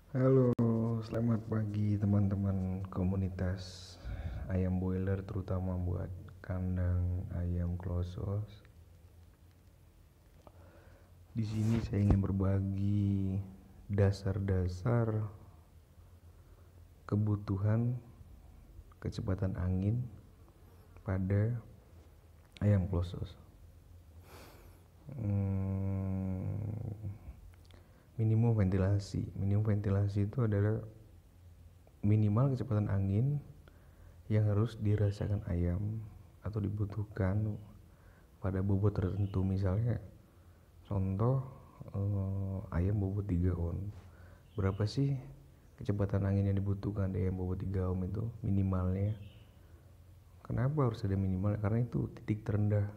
Halo, selamat pagi teman-teman komunitas ayam boiler, terutama buat kandang ayam klosos. Di sini saya ingin berbagi dasar-dasar kebutuhan kecepatan angin pada ayam klosos. Minimum ventilasi itu adalah minimal kecepatan angin yang harus dirasakan ayam atau dibutuhkan pada bobot tertentu. Misalnya contoh, ayam bobot 3 ohm. Berapa sih kecepatan angin yang dibutuhkan di ayam bobot 3 ohm itu minimalnya? Kenapa harus ada minimal? Karena itu titik terendah.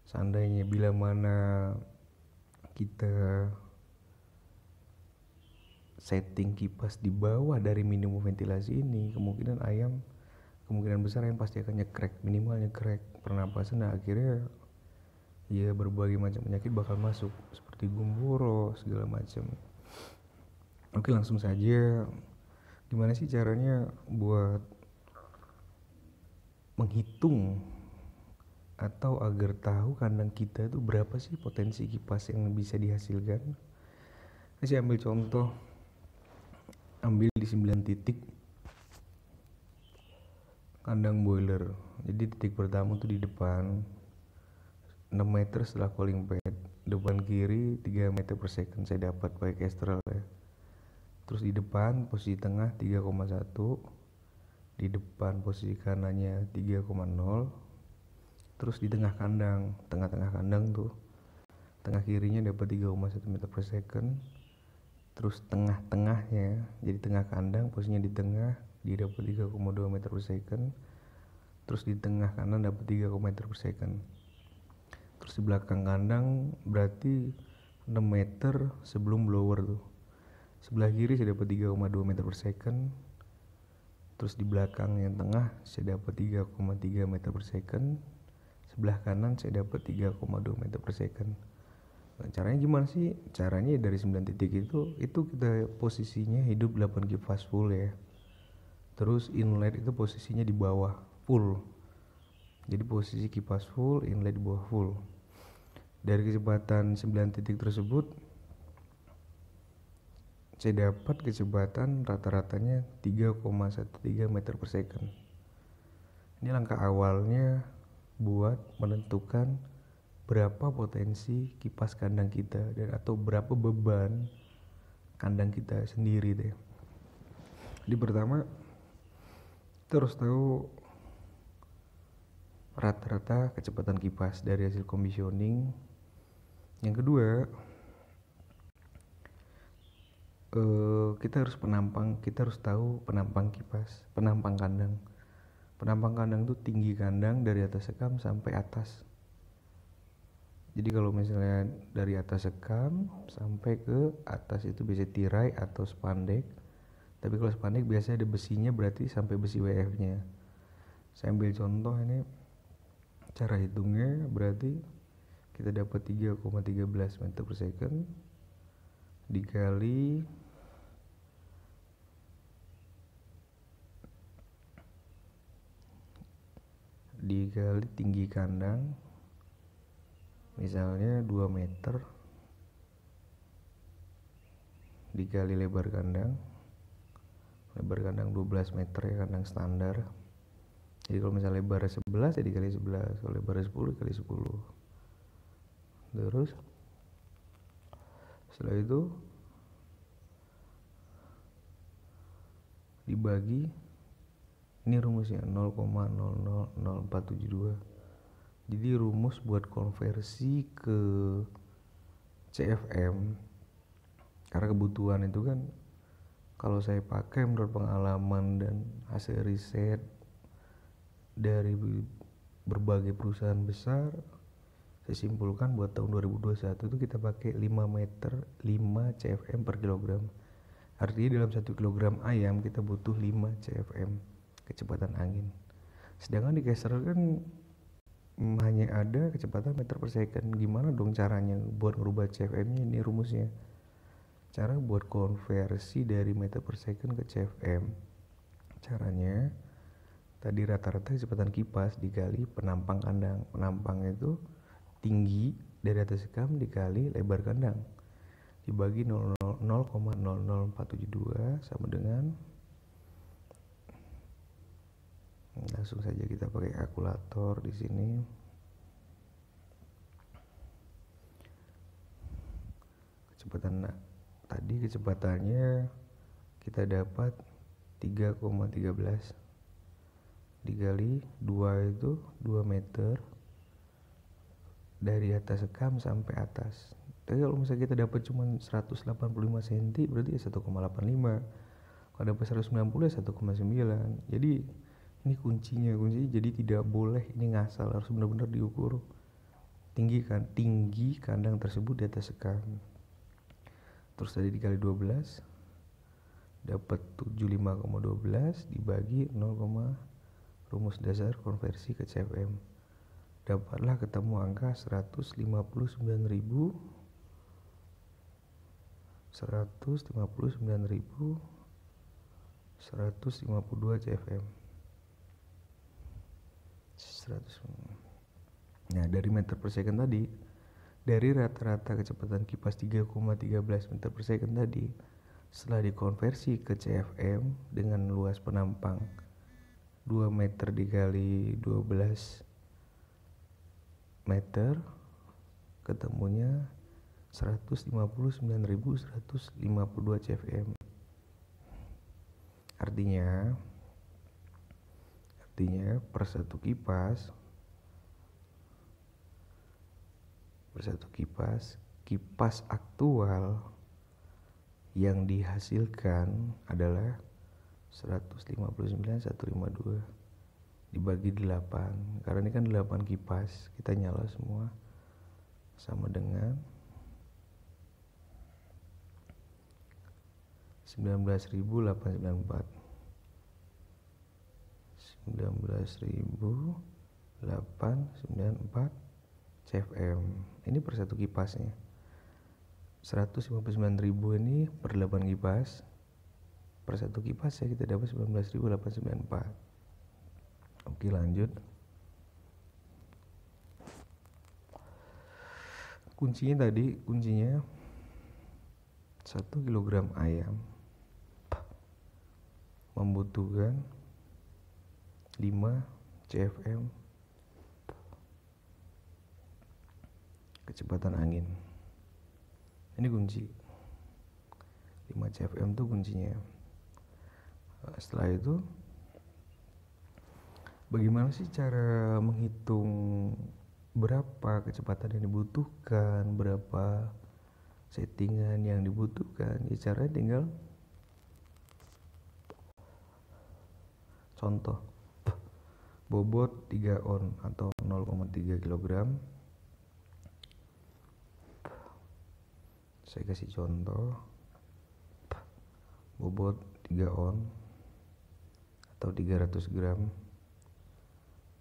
Seandainya bila mana kita setting kipas di bawah dari minimum ventilasi ini, kemungkinan besar ayam pasti akan nyekrek, minimal nyekrek pernapasan, dan akhirnya ya berbagai macam penyakit bakal masuk seperti gumboro segala macam. Oke, langsung saja. Gimana sih caranya buat menghitung atau agar tahu kandang kita itu berapa sih potensi kipas yang bisa dihasilkan? Saya ambil contoh, ambil di 9 titik kandang boiler. Jadi titik pertama tuh di depan 6 meter setelah cooling pad, depan kiri 3 meter per second saya dapat pakai Kestrel ya. Terus di depan posisi tengah 3,1, di depan posisi kanannya 3,0, terus di tengah-tengah kandang tuh, tengah kirinya dapat 3,1 meter per second, terus tengah-tengahnya, jadi tengah kandang posisinya di tengah, dia dapat 3,2 meter per second, terus di tengah kanan dapat 3 meter per second, terus di belakang kandang berarti 6 meter sebelum blower tuh. Sebelah kiri saya dapat 3,2 meter per second, terus di belakang yang tengah saya dapat 3,3 meter per second, sebelah kanan saya dapat 3,2 meter per second. Nah, caranya gimana sih? Caranya dari 9 titik itu kita posisinya hidup 8 kipas full ya. Terus inlet itu posisinya di bawah full. Jadi posisi kipas full, inlet di bawah full. Dari kecepatan 9 titik tersebut saya dapat kecepatan rata-ratanya 3,13 meter per second. Ini langkah awalnya buat menentukan berapa potensi kipas kandang kita dan atau berapa beban kandang kita sendiri deh. Jadi pertama kita harus tahu rata-rata kecepatan kipas dari hasil commissioning. Yang kedua, kita harus tahu penampang kipas, penampang kandang. Penampang kandang itu tinggi kandang dari atas sekam sampai atas. Jadi kalau misalnya dari atas sekam sampai ke atas itu biasa tirai atau spandek. Tapi kalau spandek biasanya ada besinya, berarti sampai besi WF-nya. Saya ambil contoh ini, cara hitungnya berarti kita dapat 3,13 meter per second dikali tinggi kandang, misalnya 2 meter, dikali lebar kandang 12 meter ya, kandang standar. Jadi kalau misalnya lebarnya 11 ya dikali 11, kalau lebarnya 10 dikali 10. Terus setelah itu dibagi, ini rumusnya 0,000472. Jadi rumus buat konversi ke CFM, karena kebutuhan itu kan kalau saya pakai menurut pengalaman dan hasil riset dari berbagai perusahaan besar, saya simpulkan buat tahun 2021 itu kita pakai 5 meter 5 CFM per kilogram. Artinya dalam 1 kilogram ayam kita butuh 5 CFM kecepatan angin. Sedangkan di Kestrel kan hanya ada kecepatan meter per second. Gimana dong caranya buat merubah CFM-nya? Ini rumusnya. cara buat konversi dari meter per second ke CFM. Caranya tadi rata-rata kecepatan kipas dikali penampang kandang. Penampang itu tinggi dari atas sekam dikali lebar kandang dibagi 0,00472 sama dengan, langsung saja kita pakai kalkulator di sini. Kecepatannya kita dapat 3,13 dikali 2 itu 2 meter dari atas sekam sampai atas. Tapi kalau misalnya kita dapat cuma 185 cm berarti 1,85. Kalau dapat 190 ya 1,9. Jadi ini kuncinya jadi tidak boleh ini ngasal, harus benar-benar diukur tinggi kandang tersebut di atas sekam. Terus tadi dikali 12 dapat 75,12 dibagi 0, rumus dasar konversi ke CFM. Dapatlah ketemu angka 159.152 CFM. Nah, dari meter per second tadi, dari rata-rata kecepatan kipas 3,13 meter per second tadi, setelah dikonversi ke CFM dengan luas penampang 2 meter dikali 12 meter, ketemunya 159.152 CFM. Artinya per satu kipas aktual yang dihasilkan adalah 159.152 dibagi 8. Karena ini kan 8 kipas, kita nyala semua, sama dengan 19.894 CFM. Ini per satu kipasnya. 159.000 ini per 8 kipas. Per satu kipas ya kita dapat 19.894. Oke, lanjut. Kuncinya 1 kg ayam membutuhkan 5 CFM kecepatan angin. Ini kunci 5 CFM tuh kuncinya. Setelah itu bagaimana sih cara menghitung berapa kecepatan yang dibutuhkan, berapa settingan yang dibutuhkan? Ya caranya tinggal contoh, bobot 3 on atau 0,3 kg. Saya kasih contoh, bobot 3 on atau 300 gram,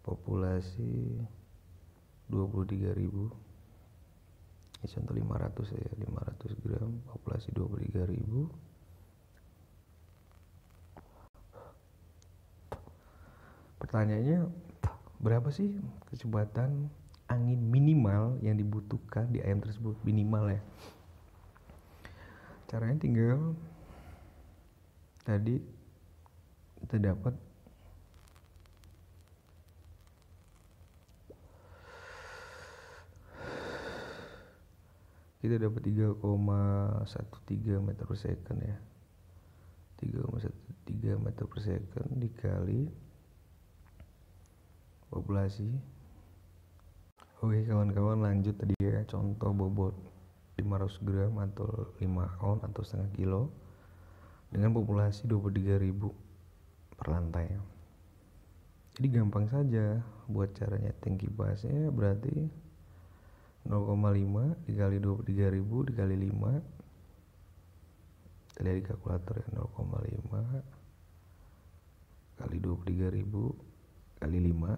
populasi 23.000. Ini contoh 500 ya, 500 gram, populasi 23.000. Pertanyaannya, berapa sih kecepatan angin minimal yang dibutuhkan di ayam tersebut? Minimal ya. Caranya tinggal tadi kita dapat kita dapat 3,13 meter per second ya. 3,13 meter per second dikali populasi. Oke kawan-kawan, lanjut tadi ya, contoh bobot 500 gram atau 5 on atau setengah kilo dengan populasi 23.000 per lantai. Jadi gampang saja buat cara nyeting kipasnya, berarti 0,5 dikali 23.000 dikali 5. Kita lihat di kalkulator ya, 0,5 kali 23.000 kali 5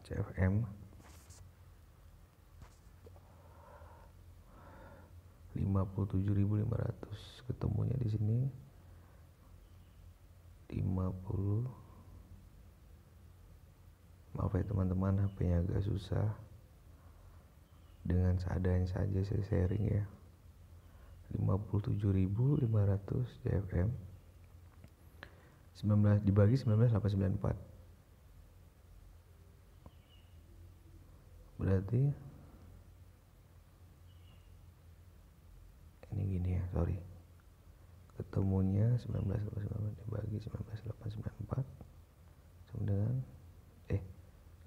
CFM. 5 57.500. Ketemunya di sini 50. Maaf ya teman-teman, HP-nya agak susah. Dengan seadanya saja saya sharing ya. 57.500 JFM 19 dibagi 19.894. Berarti ini gini ya, sorry. Ketemunya 19.894 dibagi 19.894 sama dengan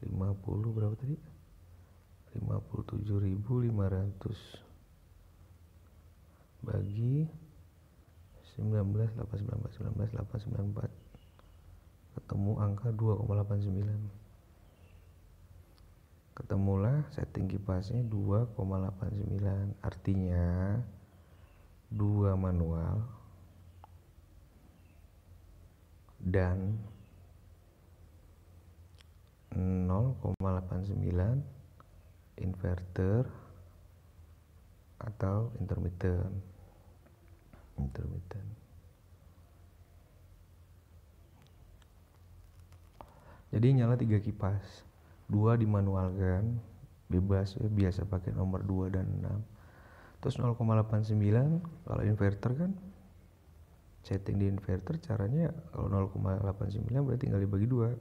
50 berapa tadi? 57.500 bagi 19.894 ketemu angka 2,89. Ketemulah setting kipasnya 2,89. Artinya 2 manual dan 0,89 inverter atau intermittent. Jadi nyala 3 kipas, 2 dimanualkan bebas ya, biasa pakai nomor 2 dan 6. Terus 0,89 kalau inverter kan setting di inverter caranya kalau 0,89 berarti tinggal dibagi 2.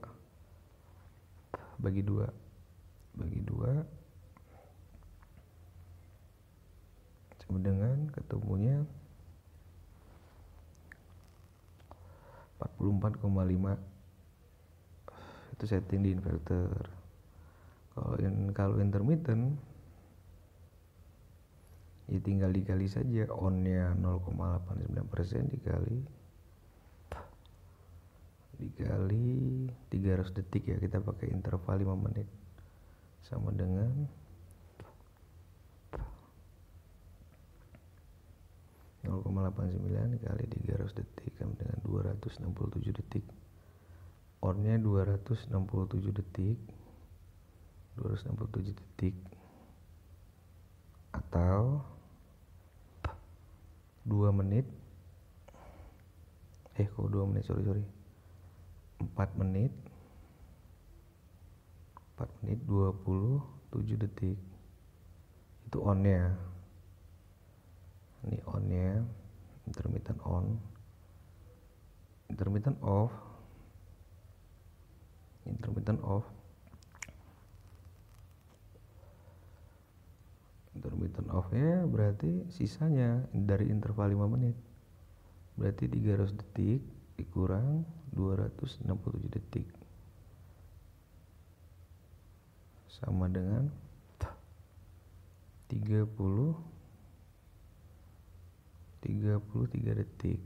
Bagi 2 sama dengan ketemunya 44,5. Itu setting di inverter. Kalau intermittent ya tinggal dikali saja, on-nya 0,89% dikali 300 detik ya, kita pakai interval 5 menit sama dengan 0,89 dikali 300 detik sama dengan 267 detik. On-nya 267 detik atau 2 menit 4 menit 27 detik. Itu on-nya. Ini on-nya, intermittent on, intermittent off. Intermittent off-nya berarti sisanya dari interval 5 menit. Berarti 300 detik dikurang 267 detik sama dengan 33 detik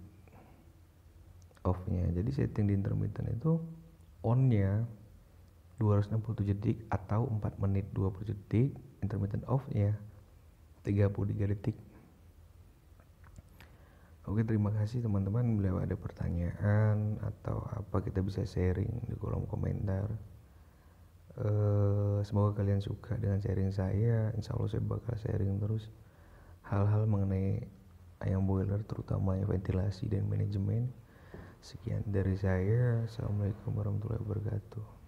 off-nya. Jadi setting di intermittent itu on-nya 267 detik atau 4 menit 20 detik, intermittent off-nya 33 detik. Oke, terima kasih teman-teman. Bila ada pertanyaan atau apa, kita bisa sharing di kolom komentar. Semoga kalian suka dengan sharing saya. Insya Allah saya bakal sharing terus hal-hal mengenai ayam boiler, terutama ventilasi dan manajemen. Sekian dari saya. Assalamualaikum warahmatullahi wabarakatuh.